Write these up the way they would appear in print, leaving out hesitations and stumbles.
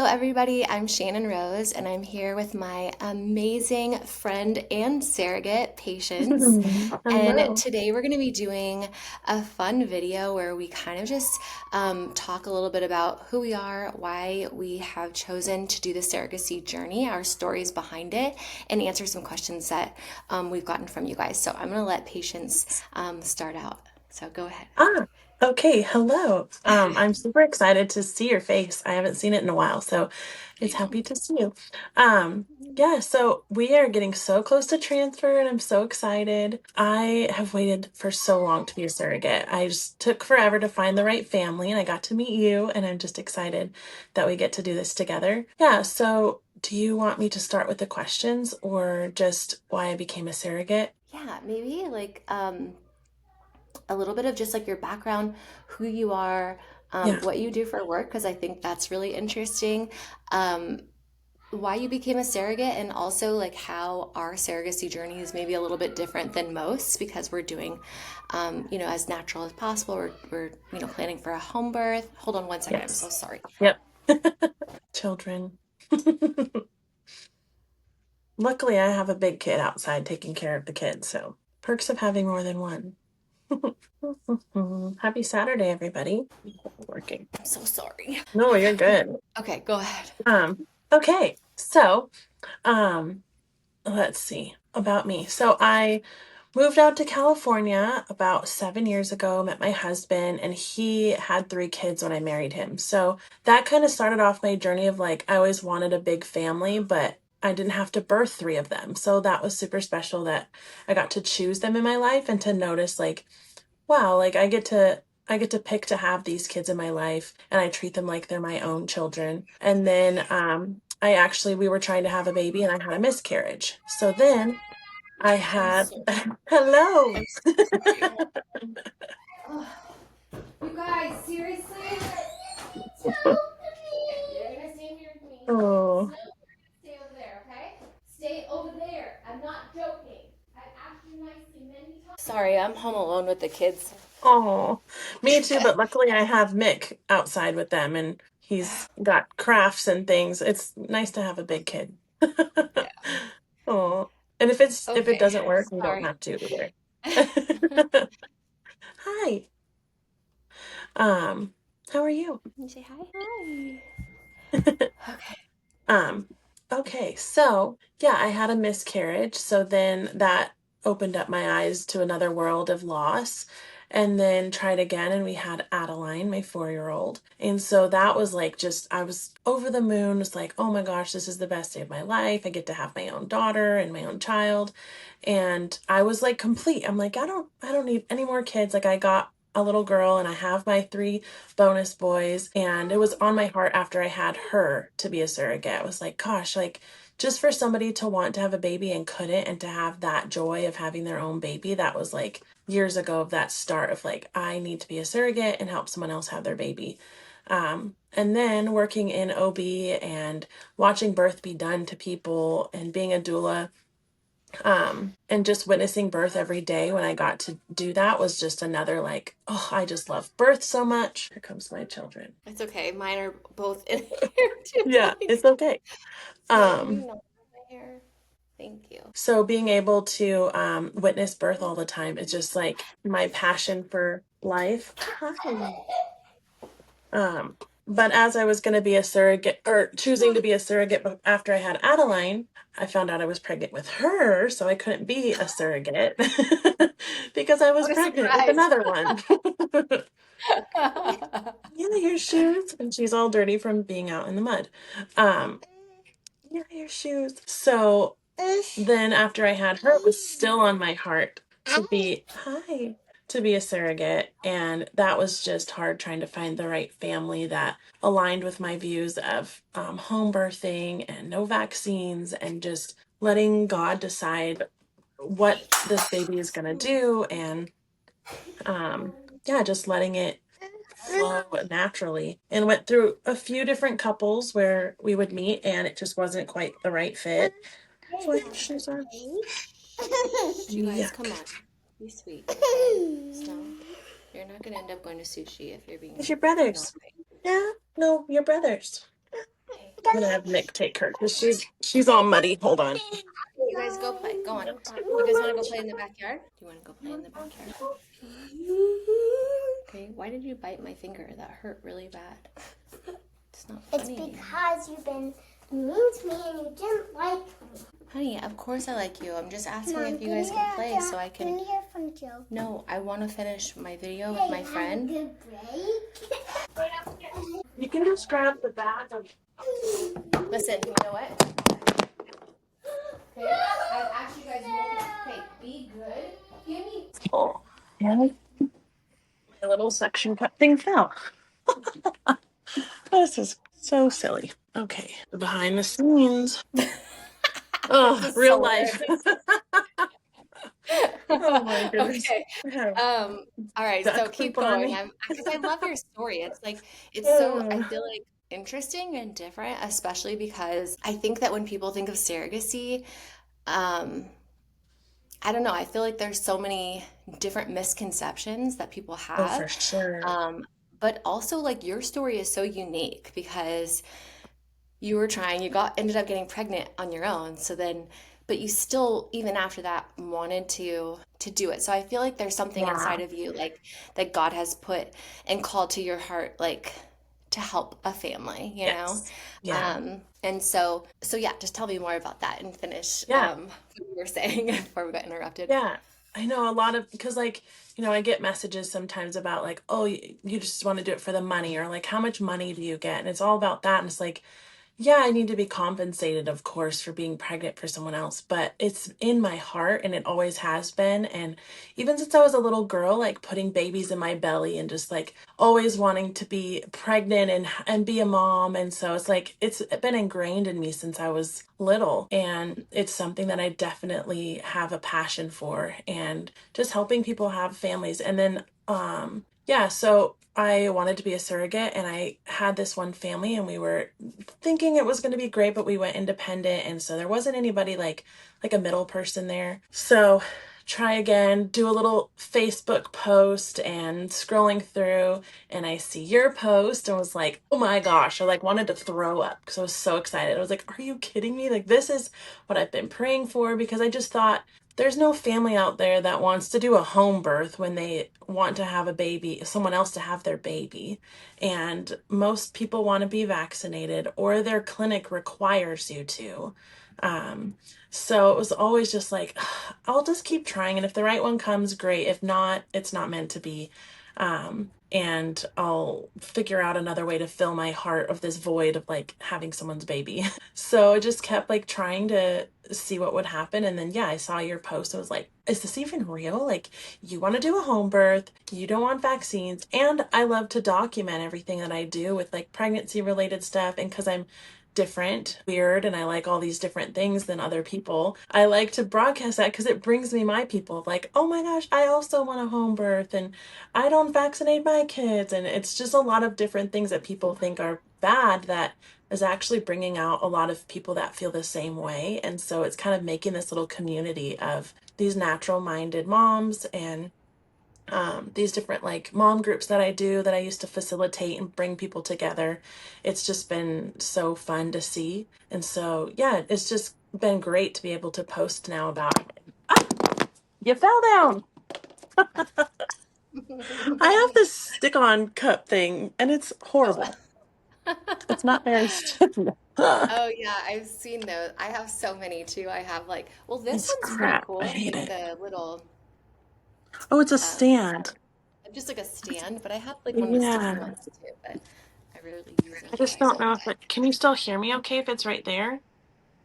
everybody. I'm Channon Rose, and I'm here with my amazing friend and surrogate, Patience. And Hello. today we're going to be doing a fun video where we kind of just talk a little bit about who we are, why we have chosen to do the surrogacy journey, our stories behind it, and answer some questions that we've gotten from you guys. So I'm going to let Patience start out. So go ahead. Ah, okay. Hello. I'm super excited to see your face. I haven't seen it in a while, so it's happy to see you. Yeah, so we are getting so close to transfer and I'm so excited. I have waited for so long to be a surrogate. I just took forever to find the right family and I got to meet you and I'm just excited that we get to do this together. Yeah, so do you want me to start with the questions or just why I became a surrogate? Yeah, maybe like a little bit of just like your background, who you are, Yeah. what you do for work, because I think that's really interesting. Um, why you became a surrogate, and also like how our surrogacy journey is maybe a little bit different than most because we're doing, as natural as possible. We're planning for a home birth. Hold on one second. I'm so Yes. sorry. Yep. Children. Luckily, I have a big kid outside taking care of the kids, so perks of having more than one. Happy Saturday, everybody. Working. I'm so sorry. No, you're Okay. good. Okay, go ahead. Okay. So, um, let's see about me. So I moved out to California about 7 years ago, met my husband, and he had 3 kids when I married him. So that kind of started off my journey of like, I always wanted a big family, but I didn't have to birth 3 of them. So that was super special that I got to choose them in my life and to notice like, wow, like I get to pick to have these kids in my life and I treat them like they're my own children. And then we were trying to have a baby and I had a miscarriage. So then I I'm had so hello. I'm so sorry. You guys, seriously? You're gonna stay here with me. Oh, Snow, stay over there, okay? Stay over there. I'm not joking. I've asked you nicely many times. Sorry, I'm home alone with the kids. oh, me too, but luckily I have Mick outside with them and he's got crafts and things. It's nice to have a big kid. Yeah. Oh, and if it Okay. doesn't work, we don't Sorry. have to either. Hi. How are you? You say hi. Hi. Okay. Um, okay, so yeah, I had a miscarriage. So then that opened up my eyes to another world of loss. And then tried again, and we had Adeline, my 4-year-old. And so that was like I was over the moon. It's like, oh my gosh, this is the best day of my life. I get to have my own daughter and my own child. And I was like complete. I'm like, I don't need any more kids. Like I got a little girl and I have my 3 bonus boys. And it was on my heart after I had her to be a surrogate. I was like, gosh, like just for somebody to want to have a baby and couldn't, and to have that joy of having their own baby, that was like years ago of that start of like, I need to be a surrogate and help someone else have their baby. And then working in OB and watching birth be done to people and being a doula, and just witnessing birth every day when I got to do that was just another like, oh, I just love birth so much. Here comes my children. It's okay. Mine are both in here too. Yeah, it's okay. So can you Um, not hold my hair? Thank you. so being able to witness birth all the time is just like my passion for life. Hi. Um, but as I was going to be a surrogate or choosing to be a surrogate after I had Adeline, I found out I was pregnant with her, so I couldn't be a surrogate because I was What a pregnant with surprise. another one. Yeah, your shoes. And she's all dirty from being out in the mud. Um, yeah, your shoes. So then after I had her, it was still on my heart to be a surrogate. And that was just hard trying to find the right family that aligned with my views of home birthing and no vaccines and just letting God decide what this baby is going to do. And yeah, just letting it flow naturally, and went through a few different couples where we would meet and it just wasn't quite the right fit. So my shoes are You guys, come yuck. on. Be sweet, okay? Snow. You're not gonna end up going to sushi if you're being It's your naughty. brothers. Yeah, no, your brothers. Okay. I'm gonna have Nick take her because she's all muddy. Hold on. You guys go play. Go on. You guys want to go play in the backyard? Do you want to go play in the backyard? Okay. Why did you bite my finger? That hurt really bad. It's not It's funny. because you've been mean to me and you didn't like me. Honey, of course I like you. I'm just asking Mom, if you guys can play so I can can. you hear from Joe? No, I want to finish my video with Hey, my friend. have a good break. You can just grab the bag of. Listen, you know what? Okay, I've asked you guys okay, be good. Give me. Oh, yeah. My little suction cup thing fell. This is so silly. Okay, the behind the scenes. This Oh, is real so life. Oh my goodness. okay. I have Um, all right, so duck keep poop on going. me. Because I love your story. It's like it's so I Uh, feel like interesting and different, especially because I think that when people think of surrogacy, um, I don't know, I feel like there's so many different misconceptions that people oh, have. for sure. Um, but also like your story is so unique because you were trying, you got ended up getting pregnant on your own. So then, but you still, even after that, wanted to do it. So I feel like there's something Yeah. inside of you like that God has put and called to your heart, like to help a family, you know? Yes. Yeah. And so yeah, just tell me more about that and finish Yeah. what you were saying before we got interrupted. Yeah. I know a lot of because like, I get messages sometimes about like, oh, you just want to do it for the money or like how much money do you get? And it's all about that. And it's like, yeah, I need to be compensated, of course, for being pregnant for someone else, but it's in my heart and it always has been. And even since I was a little girl, like putting babies in my belly and just like always wanting to be pregnant and be a mom. And so it's like it's been ingrained in me since I was little. And it's something that I definitely have a passion for and just helping people have families. And then yeah, so I wanted to be a surrogate and I had this one family and we were thinking it was going to be great, but we went independent. And so there wasn't anybody like a middle person there. So try again, do a little Facebook post and scrolling through and I see your post and was like, oh my gosh, I like wanted to throw up because I was so excited. I was like, are you kidding me? Like this is what I've been praying for because I just thought there's no family out there that wants to do a home birth when they want to have a baby, someone else to have their baby. And most people want to be vaccinated or their clinic requires you to. Um, so it was always just like, I'll just keep trying. And if the right one comes, great. If not, it's not meant to be. And I'll figure out another way to fill my heart of this void of like having someone's baby. So I just kept like trying to see what would happen. And then, yeah, I saw your post. I was like, is this even real? Like, you want to do a home birth, you don't want vaccines. And I love to document everything that I do with like pregnancy related stuff. And because I'm different, weird, and I like all these different things than other people, I like to broadcast that because it brings me my people like, oh my gosh, I also want a home birth and I don't vaccinate my kids. And it's just a lot of different things that people think are bad that is actually bringing out a lot of people that feel the same way. And so it's kind of making this little community of these natural minded moms and these different like mom groups that I do that I used to facilitate and bring people together. It's just been so fun to see. And so, yeah, it's just been great to be able to post now about it. Ah, you fell down. I have this stick on cup thing and it's horrible. It's not very sticky. Oh yeah, I've seen those. I have so many too. I have like, well, this It's one's pretty crap. I cool. hate Like it. the little, Oh, it's a um, stand. just like a stand. But I have like one of the sticky Yeah. ones too. But I really use I those just more. don't So know if it, can you still hear me okay if it's right there?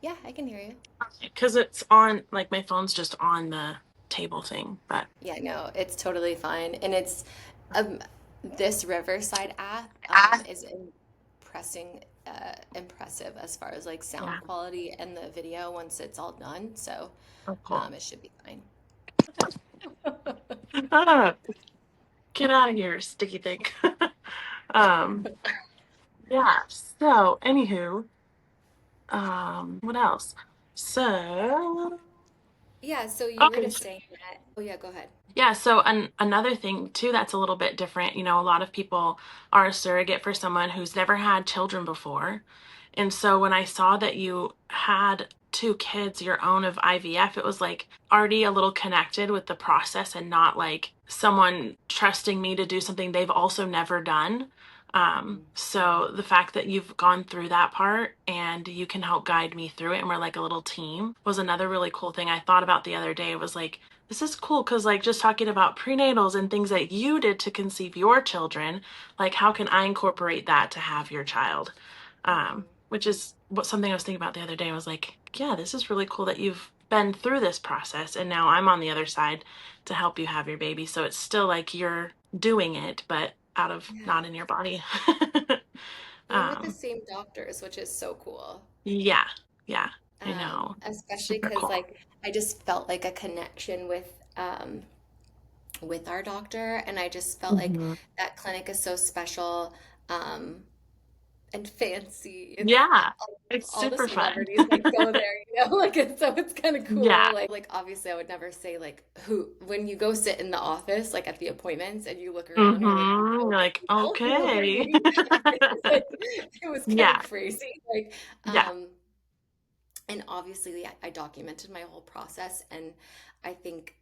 yeah, I can hear you. Because it's on, like my phone's just on the table thing, but Yeah, no, it's totally fine. And it's um, this Riverside app is impressive as far as like yeah. sound quality and the video once it's all done. So Oh, cool. it should be fine. Ah, get out of here, sticky thing. um, yeah. So, anywho, what else? So, Yeah, so you were okay. just saying that. Oh yeah, go ahead. Yeah, so another thing too that's a little bit different, a lot of people are a surrogate for someone who's never had children before. And so when I saw that you had two kids, your own of IVF, it was like already a little connected with the process and not like someone trusting me to do something they've also never done. So the fact that you've gone through that part and you can help guide me through it and we're like a little team was another really cool thing I thought about the other day. It was like, this is cool because like just talking about prenatals and things that you did to conceive your children, like how can I incorporate that to have your child? Which is what something I was thinking about the other day. I was like, yeah, this is really cool that you've been through this process and now I'm on the other side to help you have your baby. So it's still like you're doing it, but out of Yeah. not in your body. And with the um, same doctors, which is so cool. yeah, yeah, I know. Especially Super because cool. like I just felt like a connection with our doctor, and I just felt like Hmm. that clinic is so special. Um, and fancy. It's Yeah, it's all the super fun. celebrities like go there, like it's kind of cool. Yeah. Like obviously I would never say like who when you go sit in the office like at the appointments and you look around, you're like, Hmm. how You're many like, people? okay. Like, it was kind of Yeah, crazy. Like yeah, and obviously I documented my whole process, and I think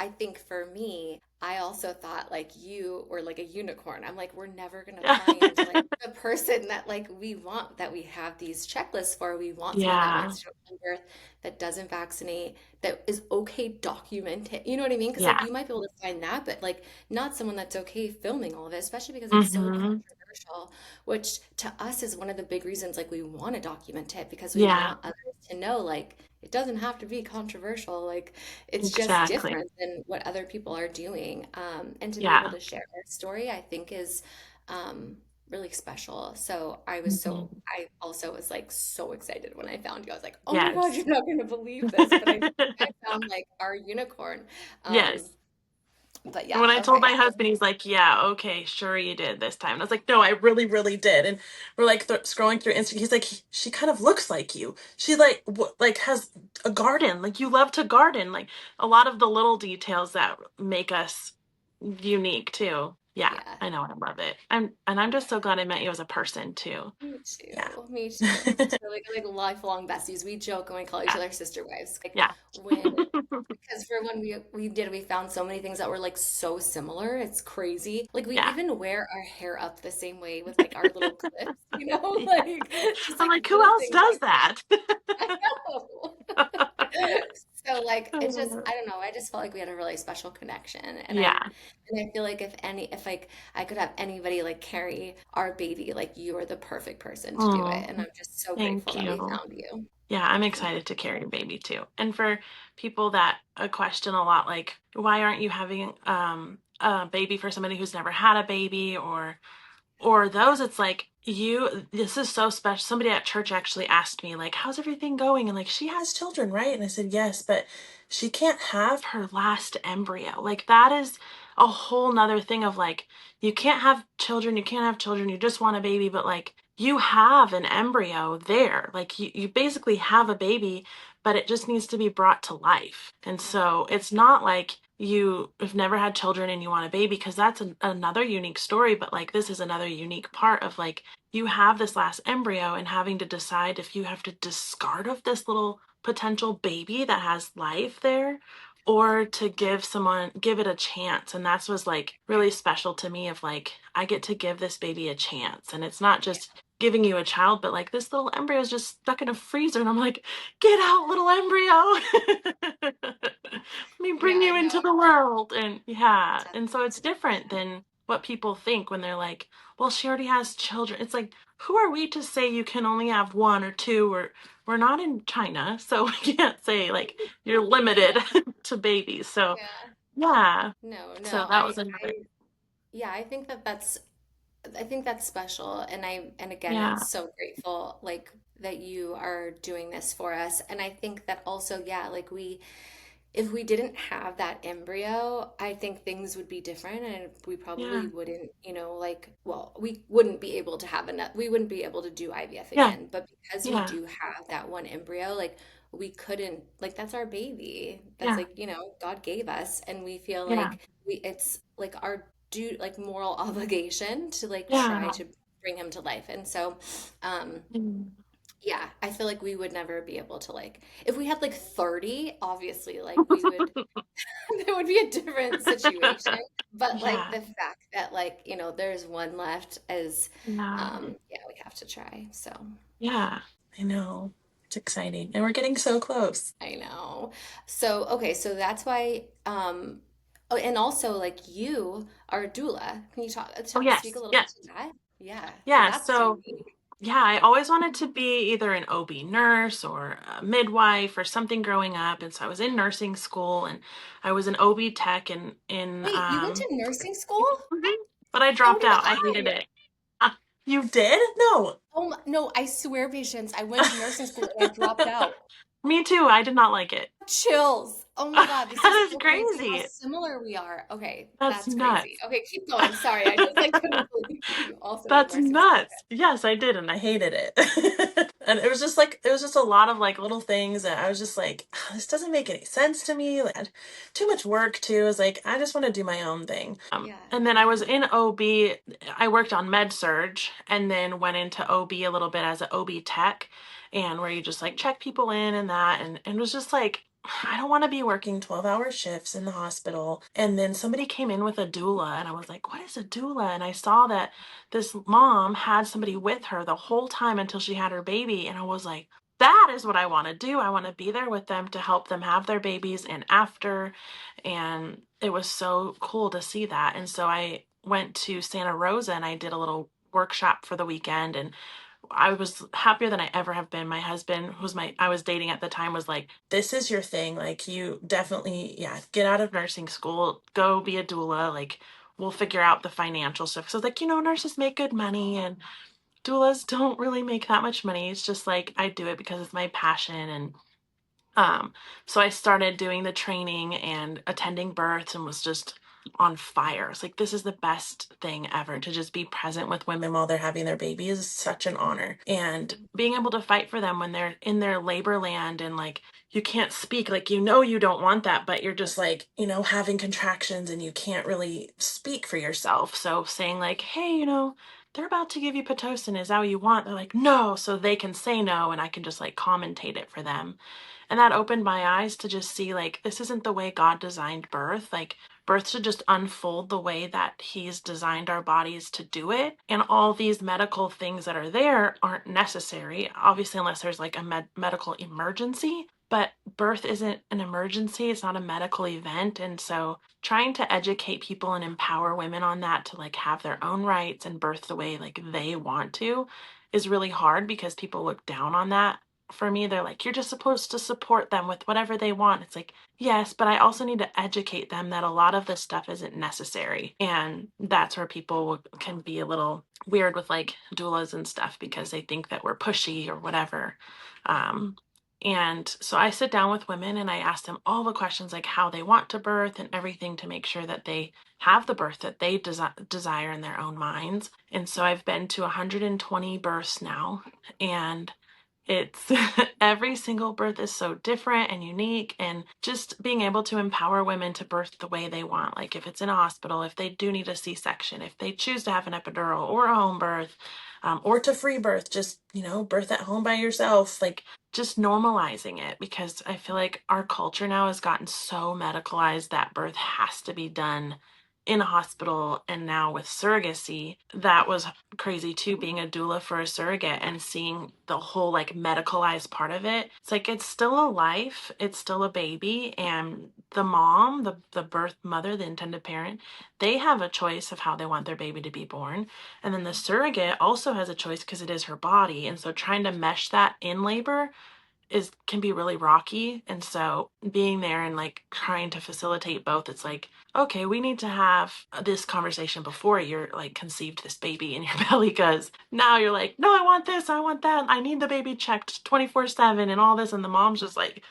I think for me, I also thought like you were like a unicorn. I'm like, we're never gonna yeah. find like the person that like we want, that we have these checklists for. We want someone that Yeah, wants to give birth, that doesn't vaccinate, that is okay documented. You know what I mean? Because like yeah. you might be able to find that, but like not someone that's okay filming all of it, especially because it's so Hmm. controversial, which to us is one of the big reasons like we want to document it, because we Yeah, want others to know like it doesn't have to be controversial. Like it's just exactly. different than what other people are doing. And to be able Yeah. to share our story, I think is um, really special. So Hmm. I also was like so excited when I found you. I was like, oh my God, Yes. you're not going to believe this. But I think I found like our unicorn. Um, Yes. but And when yeah, I told okay. my husband, he's like, "Yeah, okay, sure you did this time." And I was like, "No, I really, really did." And we're like scrolling through Instagram. He's like, "She kind of looks like you. She like like has a garden. Like you love to garden. Like a lot of the little details that make us unique too." Yeah, Yeah. I know. I love it. I'm just so glad I met you as a person too. Me Yeah. too. Me too. So like lifelong besties. We joke and we call each Yeah. other sister wives. Like Yeah. when because for when we found so many things that were like so similar. It's crazy. Like we Yeah. even wear our hair up the same way with like our little clips, Yeah. like just I'm like like, who little else things does like that. that? I know. So like it's just I don't know, I just felt like we had a really special connection, Yeah. and I feel like if like I could have anybody like carry our baby, like you are the perfect person to do it, Oh, and I'm just so grateful thank that we you. found you. Yeah, I'm excited to carry a baby too. And for people that question a lot, like, why aren't you having a baby for somebody who's never had a baby or those, it's like this is so special. Somebody at church actually asked me, like, how's everything going? And like, she has children, right? And I said, yes, but she can't have her last embryo. Like, that is a whole nother thing of like, you can't have children, you can't have children, you just want a baby, but like, you have an embryo there. Like, you basically have a baby, but it just needs to be brought to life. And so it's not like you have never had children and you want a baby, because that's another unique story, but like this is another unique part of like you have this last embryo and having to decide if you have to discard of this little potential baby that has life there or to give it a chance. And that's was like really special to me of like I get to give this baby a chance, and it's not Yeah, just giving you a child, but like this little embryo is just stuck in a freezer and I'm like, get out, little embryo. Let me yeah, bring I you into know. the world. And yeah, That's, and so it's different yeah, than what people think when they're like, well, she already has children. It's like, who are we to say you can only have one or two? Or we're not in China, so we can't say like you're limited yeah, to babies. So yeah. yeah, No, so no. that was another. Yeah, I think that's special, and again, I'm Yeah, so grateful like that you are doing this for us. And I think that also, yeah, like we if we didn't have that embryo, I think things would be different, and we yeah, probably wouldn't, like, well, we wouldn't be able to have enough, we wouldn't be able to do IVF yeah, again. But because we yeah, do have that one embryo, like, we couldn't, like, that's our baby. That's yeah, like, God gave us, and we feel yeah, like it's like our like moral obligation to like try yeah. to bring him to life. And so, um, Mm. Yeah, I feel like we would never be able to like if we had like 30, obviously like we would it would be a different situation. But like Yeah. the fact that like, there's one left is Yeah. yeah, we have to try. So Yeah. I know. It's exciting. And we're getting so close. I know. So okay, so that's why oh, and also like you are a doula. Can you Oh, speak a yes. little bit Yes. to that? Yeah, because Yeah. that's So, unique. yeah, I always wanted to be either an OB nurse or a midwife or something growing up. And so I was in nursing school and I was an OB tech in Wait, you went to nursing school? Mhm. But I So dropped did out. I hated I. it. You did? No. Oh my, no, I swear, patience. I went to nursing school and I dropped out. Me too. I did not like it. Chills. Oh my God, this is That is so crazy how crazy. similar we are. Okay, That's that's crazy. nuts. Okay, keep going. Sorry, I just like couldn't believe you also did That's nursing school. nuts. Yes, I did, and I hated it. And it was just a lot of like little things that I was just like, this doesn't make any sense to me. Like, I had too much work too. I was like, I just want to do my own thing. Yeah, And then I was yeah. in OB. I worked on med surge, and then went into OB a little bit as an OB tech, and where you just like check people in and that, and it was just like, I don't want to be working 12-hour shifts in the hospital. And then somebody came in with a doula, and I was like, what is a doula? And I saw that this mom had somebody with her the whole time until she had her baby. And I was like, that is what I want to do. I want to be there with them to help them have their babies and after. And it was so cool to see that. And so I went to Santa Rosa and I did a little workshop for the weekend. And I was happier than I ever have been. My husband, who's my I was dating at the time, was like, "This is your thing. Like you definitely, yeah, get out of nursing school, go be a doula. Like we'll figure out the financial stuff." So I was like, nurses make good money and doulas don't really make that much money. It's just like I do it because it's my passion and um, so I started doing the training and attending births and was just on fire. It's like this is the best thing ever to just be present with women while they're having their baby is such an honor. And being able to fight for them when they're in their labor land and like you can't speak, like you don't want that, but you're just like, having contractions and you can't really speak for yourself. So saying like, hey, they're about to give you Pitocin. Is that what you want? They're like, no. So they can say no and I can just like commentate it for them. And that opened my eyes to just see like this isn't the way God designed birth. Like birth should just unfold the way that He's designed our bodies to do it. And all these medical things that are there aren't necessary, obviously, unless there's like a medical emergency. But birth isn't an emergency, it's not a medical event. And so trying to educate people and empower women on that to like have their own rights and birth the way like they want to is really hard because people look down on that for me. They're like, you're just supposed to support them with whatever they want. It's like, yes, but I also need to educate them that a lot of this stuff isn't necessary. And that's where people can be a little weird with like doulas and stuff because they think that we're pushy or whatever. Um, and so I sit down with women and I ask them all the questions like how they want to birth and everything to make sure that they have the birth that they desire in their own minds. And so I've been to 120 births now, and it's every single birth is so different and unique, and just being able to empower women to birth the way they want. Like if it's in a hospital, if they do need a C-section, if they choose to have an epidural or a home birth, or to free birth, just, birth at home by yourself, like just normalizing it because I feel like our culture now has gotten so medicalized that birth has to be done in a hospital. And now with surrogacy, that was crazy too, being a doula for a surrogate and seeing the whole like medicalized part of it. It's like it's still a life, it's still a baby, and the mom, the birth mother, the intended parent, they have a choice of how they want their baby to be born. And then the surrogate also has a choice because it is her body. And so trying to mesh that in labor is can be really rocky. And so being there and like trying to facilitate both, it's like, okay, we need to have this conversation before you're like conceived this baby in your belly, because now you're like, no, I want this, I want that, I need the baby checked 24/7 and all this, and the mom's just like,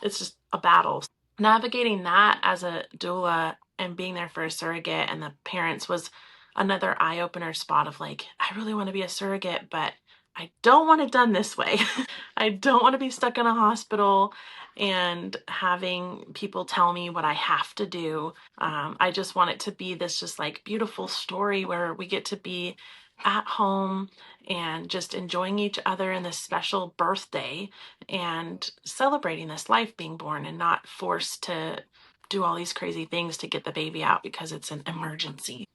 it's just a battle. Navigating that as a doula and being there for a surrogate and the parents was another eye opener spot of like, I really want to be a surrogate, but I don't want it done this way. I don't want to be stuck in a hospital and having people tell me what I have to do. I just want it to be this just like beautiful story where we get to be at home and just enjoying each other in this special birthday and celebrating this life being born and not forced to do all these crazy things to get the baby out because it's an emergency.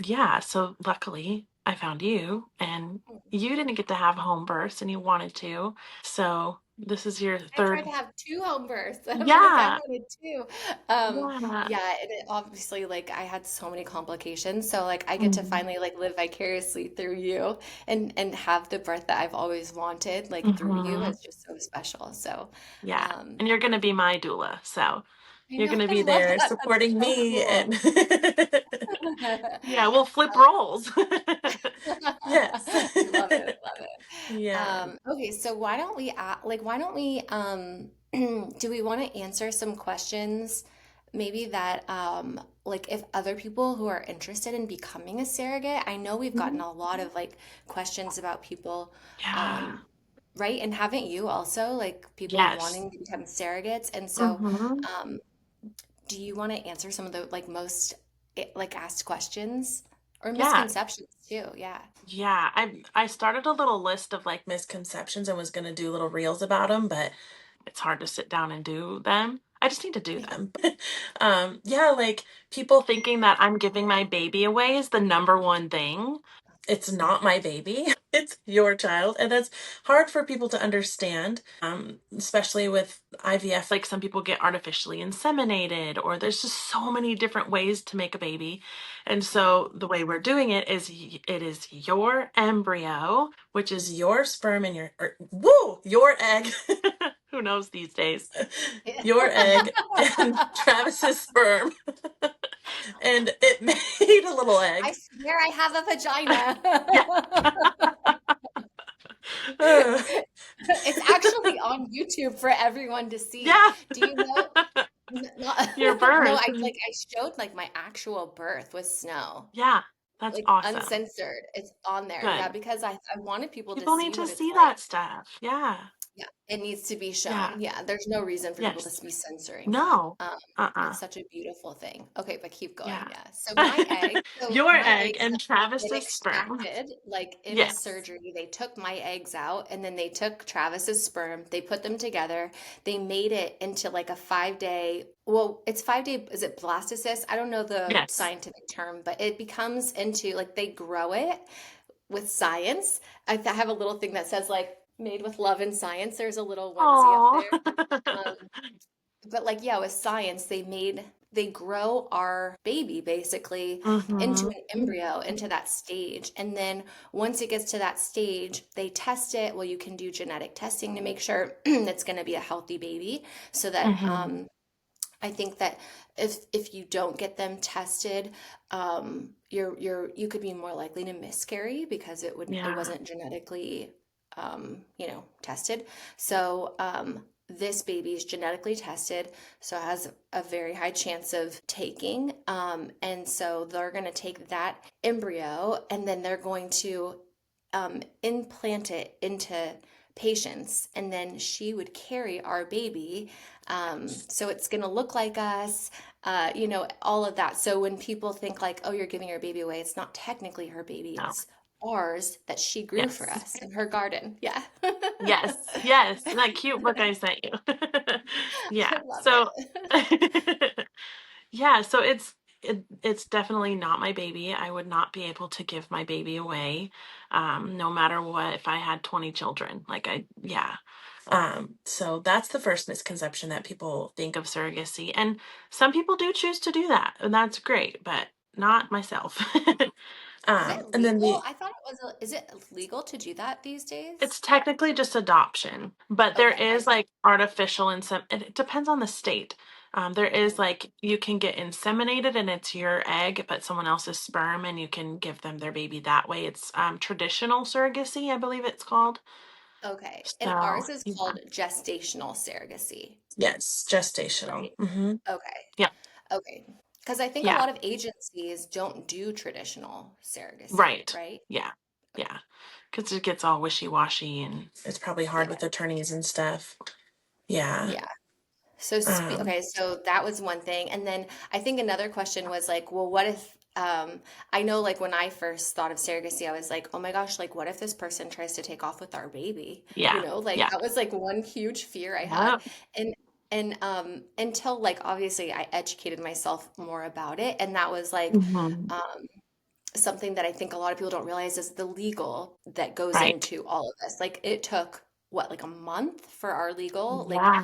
Yeah, so luckily I found you and you didn't get to have home births and you wanted to. So this is your I tried third. to have two home births. I'm like, I Yeah. wanted two. Um, Yeah. yeah, and it obviously, like, I had so many complications. So, like, I get to Mhm. finally like live vicariously through you and have the birth that I've always wanted, like through you. Mhm. It's just so special. So, Yeah. um, And you're going to be my doula. So I you're know, going to I be love there that. That's supporting so me cool. and yeah, we'll flip roles. Yes. I love it. I love it. Yeah. Okay, so why don't we why don't we do we want to answer some questions maybe that like if other people who are interested in becoming a surrogate, I know we've gotten Mhm. a lot of like questions about people Yeah. um right? And haven't you also like people Yes. wanting to become surrogates? And so Hmm. um do you want to answer some of the like most like asked questions or Yeah. misconceptions too? Yeah. Yeah. I started a little list of like misconceptions and was going to do little reels about them, but it's hard to sit down and do them. I just need to do Yeah. them. Yeah, like people thinking that I'm giving my baby away is the number one thing. It's not my baby. It's your child. And that's hard for people to understand, especially with IVF. Like some people get artificially inseminated, or there's just so many different ways to make a baby. And Right. so the way we're doing it is it is your embryo, which is your sperm and your egg. Who knows these days? Yeah. Your egg and Travis's sperm. And it made a little I egg. swear I have a Yeah. vagina. Uh, It's actually on YouTube for everyone to see. yeah. Do you know? Not, Your no, birth. I like I showed like my actual birth with snow, Yeah. That's like awesome. uncensored. It's on there. Yeah, Good. because I wanted people to People need see to what it's see like. that stuff. Yeah. Yeah, it needs to be Yeah. shown. Yeah, there's no reason for people to Yes. be censoring that. No. Uh-uh. It's such a beautiful thing. Okay, but keep going. Yeah. Yeah. So my egg, so Your my egg eggs and have been Travis's sperm. extracted like in a Yes. surgery. They took my eggs out and then they took Travis's sperm. They put them together. They made it into like a 5 day, well, it's 5 day, is it blastocyst? I don't know the Yes. scientific term, but it becomes into like they grow it with science. I have a little thing that says like made with love and science. There's a little onesie up Oh. there. But like yeah, with science, they grow our baby basically into Mm-hmm. an embryo, into that stage. And then once it gets to that stage, they test it. Well, you can do genetic testing to make sure it's going to be a healthy baby so that Mm-hmm. I think that if you don't get them tested, you could be more likely to miscarry because it Yeah. wasn't genetically tested. So this baby is genetically tested, so it has a very high chance of taking. And so they're going to take that embryo and then they're going to implant it into patients, and then she would carry our baby. So it's going to look like us, all of that. So when people think like, oh, you're giving your baby away, it's not technically her baby, No. it's ours that she grew for Yes. us in her garden. Yeah. Yes, yes, that cute book I sent you. I Yeah, love so it. yeah, so it's definitely not my baby. I would not be able to give my baby away, no matter what, if I had 20 children. Yeah. So that's the first misconception that people think of surrogacy. And some people do choose to do that, and that's great, but not myself. Is it And then legal? I thought it was, is it legal to do that these days? it's technically just adoption, but there Okay, I is thought, like artificial it depends on the state. There is mhm. like you can get inseminated and it's your egg, but someone else's sperm, and you can give them their baby that way. It's traditional surrogacy, I believe it's called. Okay. And So ours is yeah, called gestational surrogacy, yes, gestational. right? Mm-hmm. Okay. Yeah, Okay. Because I think a yeah, lot of agencies don't do traditional surrogacy, right. right? Yeah, Okay. yeah, because it gets all wishy washy, and it's probably hard Yeah. with attorneys and stuff. Yeah. Yeah. So Um. okay, so that was one thing. And then I think another question was like, well, what if I know like when I first thought of surrogacy, I was like, oh my gosh, like what if this person tries to take off with our baby? You Yeah. know, like Yeah. that was like one huge fear I had. Yep. And until like obviously I educated myself more about it, and that was like Hmm. um something that I think a lot of people don't realize is the legal that goes Right. into all of this. Like it took what, like a month for our legal, like Yeah.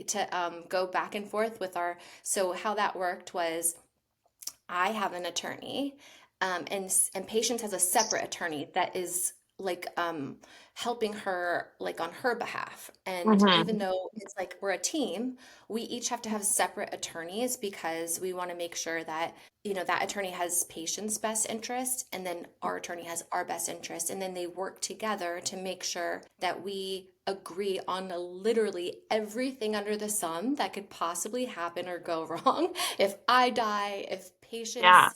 to go back and forth with our, so how that worked was I have an attorney, and Patience has a separate attorney that is like helping her like on her behalf. And even Hmm. though it's like we're a team, we each have to have separate attorneys because we want to make sure that that attorney has Patient's best interest, and then our attorney has our best interest, and then they work together to make sure that we agree on literally everything under the sun that could possibly happen or go wrong. If I die, if Yeah. Patience,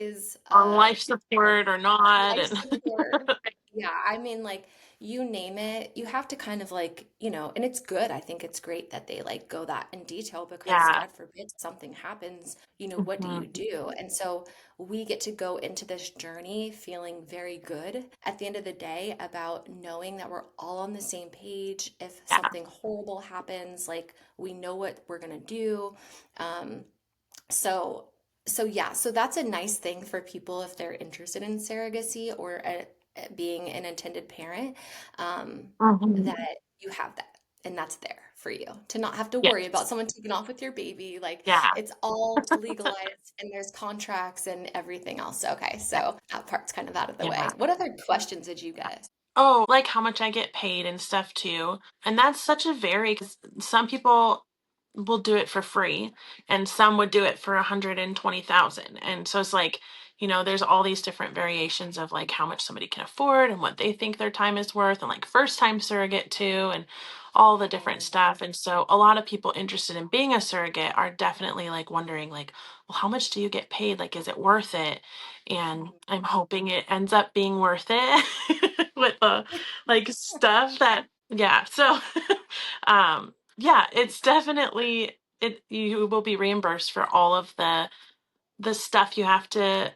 is On life support or not. life And support. Yeah, I mean, like, you name it, you have to kind of like, and it's good. I think it's great that they like go that in detail because yeah. God forbid something happens, what do you Hmm. do? And so we get to go into this journey feeling very good at the end of the day about knowing that we're all on the same page. If Yeah. something horrible happens, like we know what we're gonna do. Um, so, so yeah, so that's a nice thing for people if they're interested in surrogacy or being an intended parent, Hmm. that you have that and that's there for you to not have to worry about Yes. someone taking off with your baby. Like Yeah. it's all legalized and there's contracts and everything else. Okay, Yeah. so that part's kind of out of the way. Yeah. What other questions did you Yeah. get? Oh, like how much I get paid and stuff too. And that's such a vary because some people will do it for free and some would do it for 120,000. And so it's like, there's all these different variations of like how much somebody can afford and what they think their time is worth and like first time surrogate too and all the different Mm, stuff. And so a lot of people interested in being a surrogate are definitely like wondering like, well, how much do you get paid? Like, is it worth it? And mhm. I'm hoping it ends up being worth it with the like stuff that, yeah. So, yeah, it's definitely you will be reimbursed for all of the stuff you have to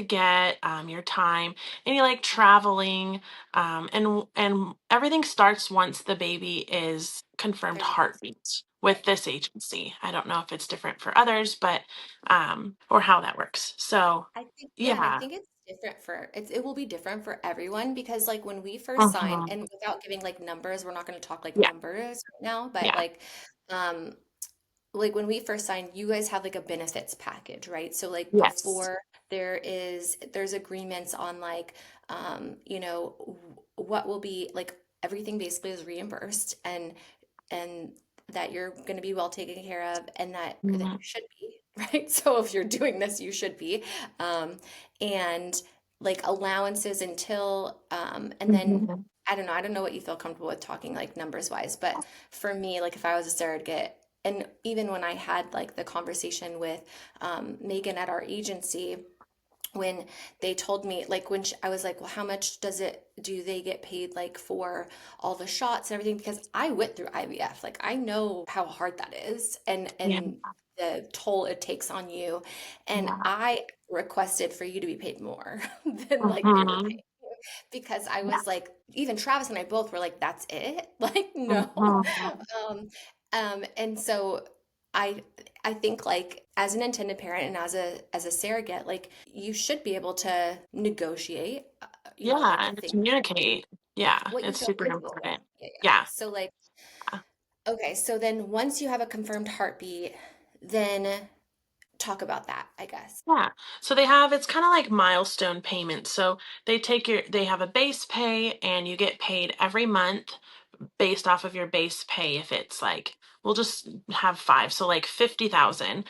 get your time any like traveling and everything starts once the baby is confirmed There's a birth. heartbeat with Right. this agency. I don't know if it's different for others, but or how that works. So I think, yeah, and I yeah. think it's different for it will be different for everyone because like when we first signed, Mhm. and without giving like numbers, we're not going to talk like Yeah. numbers right now, but Yeah. um like when we first signed, you guys have like a benefits package, right? So like Yes. before there's agreements on like what will be like everything basically is reimbursed, and that you're going to be well taken care of, and that you Mhm. should be, right? So if you're doing this, you should be. Um, and like allowances until, and then Mhm. I don't know what you feel comfortable with talking like numbers wise, but for me, like if I was a surrogate, and even when I had like the conversation with Megan at our agency, when they told me like I was like, well, how much do they get paid like for all the shots and everything, because I went through IVF, like I know how hard that is, Yeah. and the toll it takes on you, and Yeah. I requested for you to be paid more than like they were Mhm. paying, because I Yeah. was like, even Travis and I both were like, that's it? Like, no. Mhm. Um, and so I I think like as an intended parent and as a surrogate, like you should be able to negotiate, Yeah, like and things, communicate. Yeah, what you it's feel super comfortable with. important. Yeah, yeah. Yeah. So like, Yeah. okay, so then once you have a confirmed heartbeat, then talk about that, I guess. Yeah. So it's kind of like milestone payments. So they have a base pay and you get paid every month based off of your base pay. If it's like, we'll just have five. So like 50,000,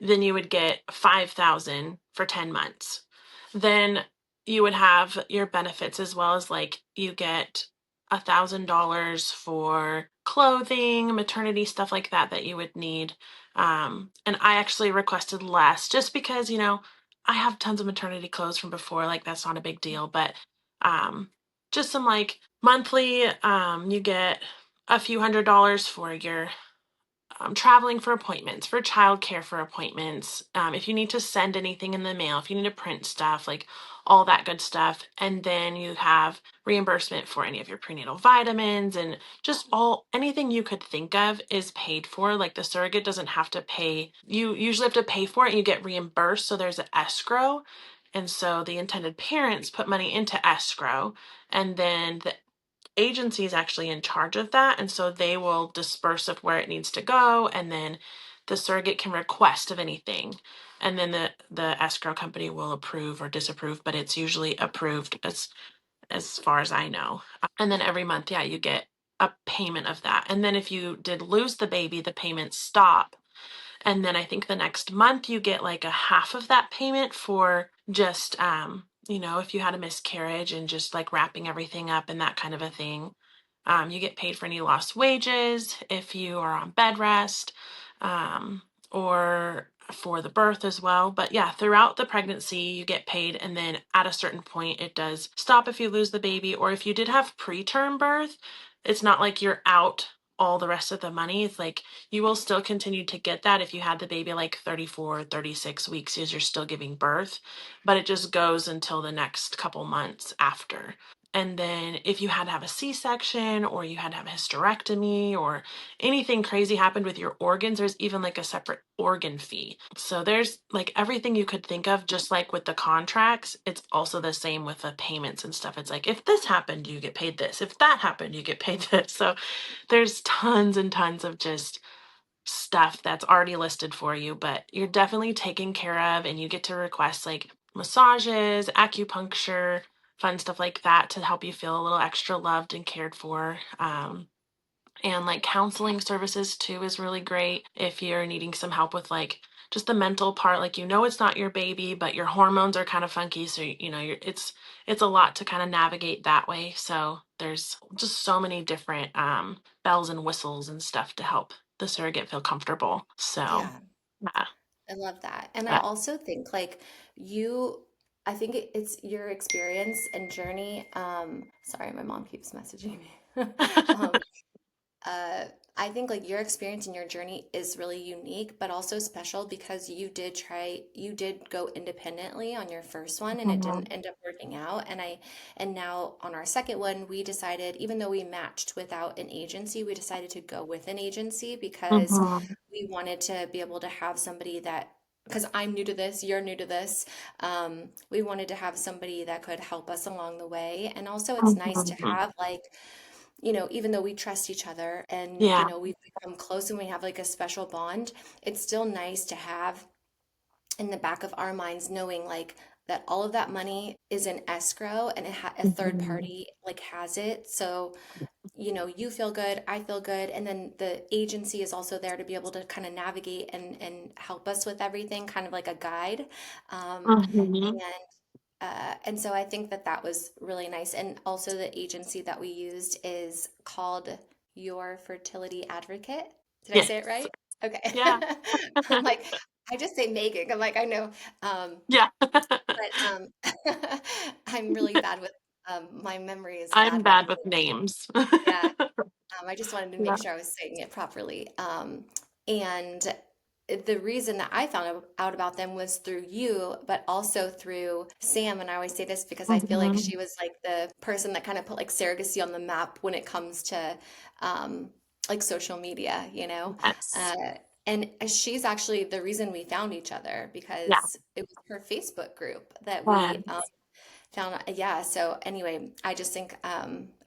then you would get 5,000 for 10 months. Then you would have your benefits as well as like you get $1,000 for clothing, maternity stuff like that you would need. And I actually requested less just because, I have tons of maternity clothes from before, like that's not a big deal, but um just some like monthly, you get a few $100s for your traveling for appointments, for childcare for appointments, if you need to send anything in the mail, if you need to print stuff, like all that good stuff. And then you have reimbursement for any of your prenatal vitamins and just anything you could think of is paid for. Like the surrogate doesn't have to pay. You usually have to pay for it and you get reimbursed. So there's an escrow. And so the intended parents put money into escrow, and then the agency is actually in charge of that, and so they will disperse of where it needs to go, and then the surrogate can request of anything, and then the escrow company will approve or disapprove, but it's usually approved as far as I know. And then every month, yeah, you get a payment of that, and then if you did lose the baby, the payments stop, and then I think the next month you get like a half of that payment for just, if you had a miscarriage and just like wrapping everything up and that kind of a thing. You get paid for any lost wages if you are on bed rest, um, or for the birth as well. But yeah, throughout the pregnancy, you get paid. And then at a certain point, it does stop if you lose the baby, or if you did have preterm birth, it's not like you're out all the rest of the money. It's like you will still continue to get that if you had the baby like 34, 36 weeks as you're still giving birth, but it just goes until the next couple months after. And then if you had to have a C-section or you had to have a hysterectomy or anything crazy happened with your organs, there's even like a separate organ fee. So there's like everything you could think of, just like with the contracts, it's also the same with the payments and stuff. It's like, if this happened, you get paid this. If that happened, you get paid this. So there's tons and tons of just stuff that's already listed for you, but you're definitely taken care of, and you get to request like massages, acupuncture, fun stuff like that to help you feel a little extra loved and cared for. And like counseling services too is really great if you're needing some help with like just the mental part, like it's not your baby but your hormones are kind of funky, so it's a lot to kind of navigate that way. So there's just so many different bells and whistles and stuff to help the surrogate feel comfortable. So Yeah. yeah. I love that. And I But, also think like you, I think it's your experience and journey. Sorry, my mom keeps messaging me. Um, uh, I think like your experience and your journey is really unique, but also special because you did go independently on your first one and it didn't mhm, end up working out. And now on our second one, we decided, even though we matched without an agency, we decided to go with an agency because mhm, we wanted to be able to have somebody that, because I'm new to this, you're new to this. We wanted to have somebody that could help us along the way. And also, it's nice to mhm. have, like, even though we trust each other and, Yeah. we've become close and we have like a special bond, it's still nice to have in the back of our minds knowing like that all of that money is in escrow and a third Mhm, party like has it. So you feel good, I feel good, and then the agency is also there to be able to kind of navigate and help us with everything, kind of like a guide. Um, mhm. and so I think that that was really nice. And also, the agency that we used is called Your Fertility Advocate. Did I say it Yes. right? Okay. Yeah. I'm like, I just say making. I'm like, I know. Yeah. But I'm really bad with my memory is I'm bad with bad with names. names. Yeah. I just wanted to Yeah. make sure I was saying it properly. And the reason that I found out about them was through you, but also through Sam. And I always say this because I feel like Mhm. she was like the person that kind of put like surrogacy on the map when it comes to um, like social media, you know? Yes. Uh, and she's actually the reason we found each other Yeah. because it was her Facebook group that we Yes. found yeah, so anyway, I just think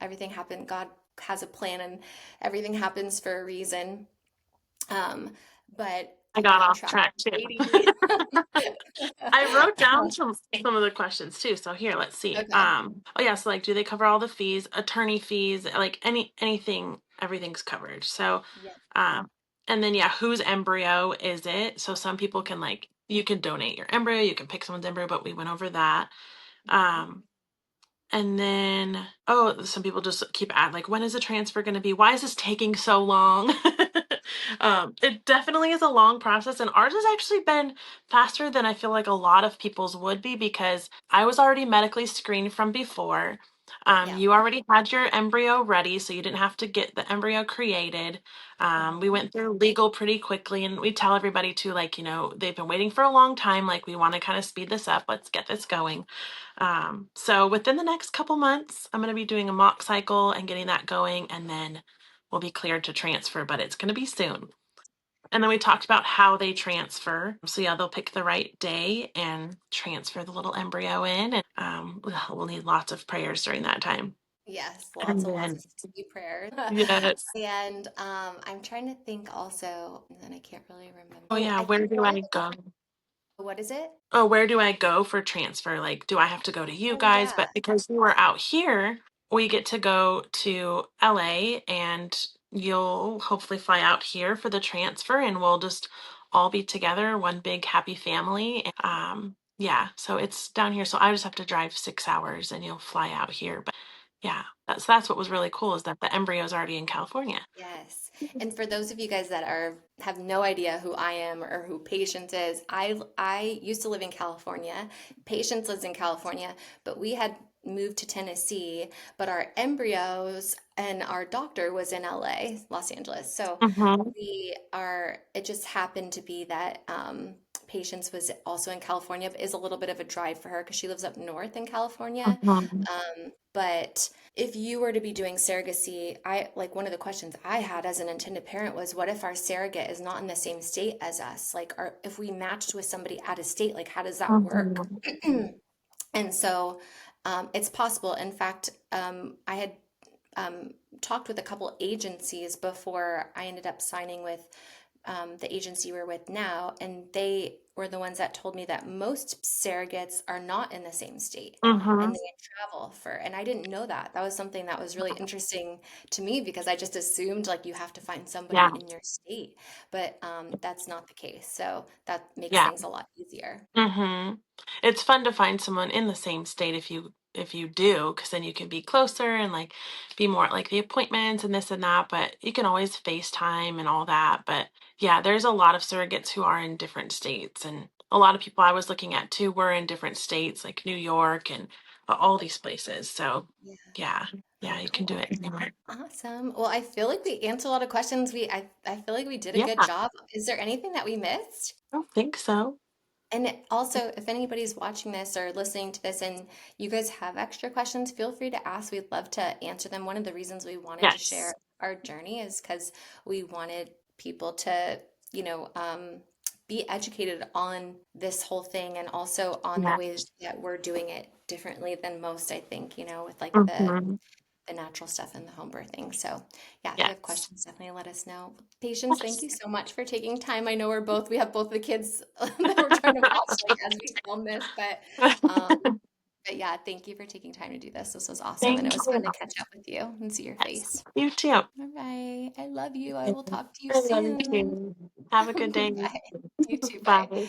everything happened. God has a plan and everything happens for a reason. Um, but I to got get on off track track with too. dating. I wrote down some of the questions too. So here, let's see. Okay. Oh yeah, so like do they cover all the fees, attorney fees, like anything, everything's covered. So Yeah. um and then yeah, whose embryo is it? So some people can like you can donate your embryo, you can pick someone's embryo, but we went over that. Um And then, oh, some people just keep at like, when is the transfer going to be? Why is this taking so long? It definitely is a long process, and ours has actually been faster than I feel like a lot of people's would be because I was already medically screened from before. Yeah. You already had your embryo ready, so you didn't have to get the embryo created. We Mhm. went through legal pretty quickly, and we tell everybody too, like, they've been waiting for a long time. Like, we want to kind of speed this up. Let's get this going. So within the next couple months, I'm going to be doing a mock cycle and getting that going, and then we'll be cleared to transfer, but it's going to be soon. And then we talked about how they transfer. So yeah, they'll pick the right day and transfer the little embryo in. And we'll need lots of prayers during that time. Yes, And lots then of sweet prayers. yes. And I'm trying to think also, and then I can't really remember. Oh Oh, yeah, I where think do one of I go? what is it? Oh, where do I go for transfer? Like, do I have to go to you Oh guys? yeah. But because you were out here, we get to go to LA and you'll hopefully fly out here for the transfer and we'll just all be together, one big happy family. Yeah, so it's down here. So I just have to drive 6 hours and you'll fly out here. But yeah, that's what was really cool is that the embryo is already in California. Yes. And for those of you guys that are have no idea who I am or who Patience is, I used to live in California. Patience lives in California, but we had moved to Tennessee, but our embryos and our doctor was in LA, Los Angeles. So Mm-hmm. it just happened to be that Patience was also in California, but is a little bit of a drive for her because she lives up north in California. Mm-hmm. But if you were to be doing surrogacy, I like one of the questions I had as an intended parent was, what if our surrogate is not in the same state as us? Like, if we matched with somebody out of state, like, how does that work? Mm-hmm. And so it's possible. In fact, I had um, talked with a couple agencies before I ended up signing with the agency we're with now, and they were the ones that told me that most surrogates are not in the same state Mm-hmm. and they travel for, and I didn't know that. That was something that was really interesting to me because I just assumed like you have to find somebody Yeah. in your state, but that's not the case. So that makes Yeah. things a lot easier. Mhm. It's fun to find someone in the same state if you do, because then you can be closer and like be more at, like the appointments and this and that, but you can always FaceTime and all that. But yeah, there's a lot of surrogates who are in different states and a lot of people I was looking at too were in different states like New York and all these places. So Yeah. yeah, Oh, yeah, you can do cool. it anywhere. Awesome. Well, I feel like we answered a lot of questions. I feel like we did a Yeah, good I job. Is there anything that we missed? don't think so. And also, if anybody's watching this or listening to this and you guys have extra questions, feel free to ask. We'd love to answer them. One of the reasons we wanted to Yes. share our journey is because we wanted people to, you know, be educated on this whole thing and also on the ways Yes. that we're doing it differently than most, I think, with like Hmm. the natural stuff and the home birthing. So, yeah, if you have Yes. questions, definitely let us know. Patience, thank Yes. you so much for taking time. I know we have both the kids that we're trying to watch like as we film this, but yeah, thank you for taking time to do this. This was awesome, and it Thank was fun you. to catch up with you and see your Yes. face. You too. All right, I love you. I will talk to you I love you soon. too. Have a good day. Bye. You too. Bye. Bye.